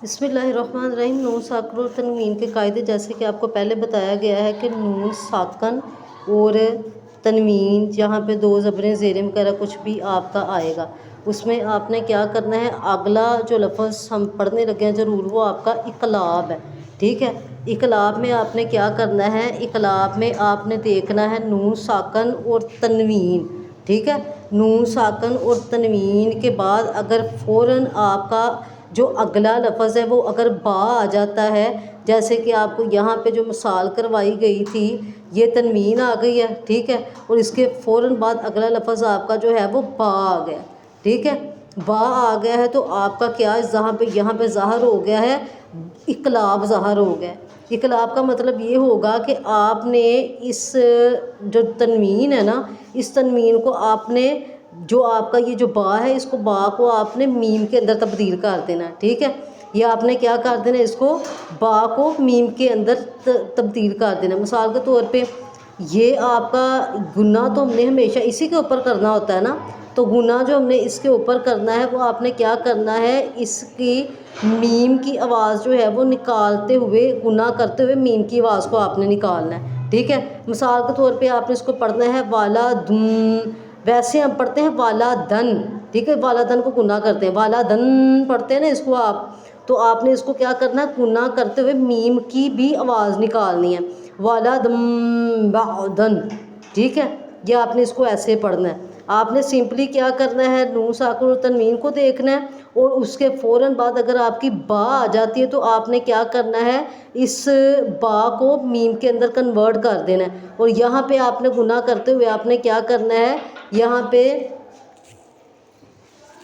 بسم اللہ الرحمن الرحیم۔ نون ساکن اور تنوین کے قاعدے جیسے کہ آپ کو پہلے بتایا گیا ہے کہ نون ساکن اور تنوین جہاں پہ دو زبریں زیریں وغیرہ کچھ بھی آپ کا آئے گا، اس میں آپ نے کیا کرنا ہے، اگلا جو لفظ ہم پڑھنے لگے ہیں ضرور وہ آپ کا اقلاب ہے، ٹھیک ہے۔ اقلاب میں آپ نے کیا کرنا ہے، اقلاب میں آپ نے دیکھنا ہے نون ساکن اور تنوین، ٹھیک ہے۔ نون ساکن اور تنوین کے بعد اگر فوراً آپ کا جو اگلا لفظ ہے وہ اگر با آ جاتا ہے، جیسے کہ آپ کو یہاں پہ جو مثال کروائی گئی تھی یہ تنوین آ گئی ہے، ٹھیک ہے، اور اس کے فوراً بعد اگلا لفظ آپ کا جو ہے وہ با آ گیا، ٹھیک ہے۔ با آ گیا ہے تو آپ کا کیا یہاں پہ ظاہر ہو گیا ہے، اقلاب ظاہر ہو گیا۔ اقلاب کا مطلب یہ ہوگا کہ آپ نے اس جو تنوین ہے نا، اس تنوین کو آپ نے جو آپ کا یہ جو با ہے اس کو با کو آپ نے میم کے اندر تبدیل کر دینا ہے، ٹھیک ہے۔ یہ آپ نے کیا کر دینا ہے، اس کو با کو میم کے اندر تبدیل کر دینا ہے۔ مثال کے طور پہ یہ آپ کا گناہ تو ہم نے ہمیشہ اسی کے اوپر کرنا ہوتا ہے نا، تو گناہ جو ہم نے اس کے اوپر کرنا ہے وہ آپ نے کیا کرنا ہے، اس کی میم کی آواز جو ہے وہ نکالتے ہوئے، گناہ کرتے ہوئے میم کی آواز کو آپ نے نکالنا ہے، ٹھیک ہے۔ مثال کے طور پہ آپ نے اس کو پڑھنا ہے والا دن، ویسے ہم پڑھتے ہیں والا دن، ٹھیک ہے، والا دن کو گناہ کرتے ہیں، والا دن پڑھتے ہیں نا اس کو آپ، تو آپ نے اس کو کیا کرنا ہے، گناہ کرتے ہوئے میم کی بھی آواز نکالنی ہے، والا دم بعدن، ٹھیک ہے۔ یہ آپ نے اس کو ایسے پڑھنا ہے۔ آپ نے سمپلی کیا کرنا ہے، نون ساکن اور تنوین کو دیکھنا ہے اور اس کے فوراً بعد اگر آپ کی با آ جاتی ہے تو آپ نے کیا کرنا ہے، اس با کو میم کے اندر کنورٹ کر دینا ہے، اور یہاں پہ آپ نے گناہ کرتے ہوئے آپ نے کیا کرنا ہے، یہاں پہ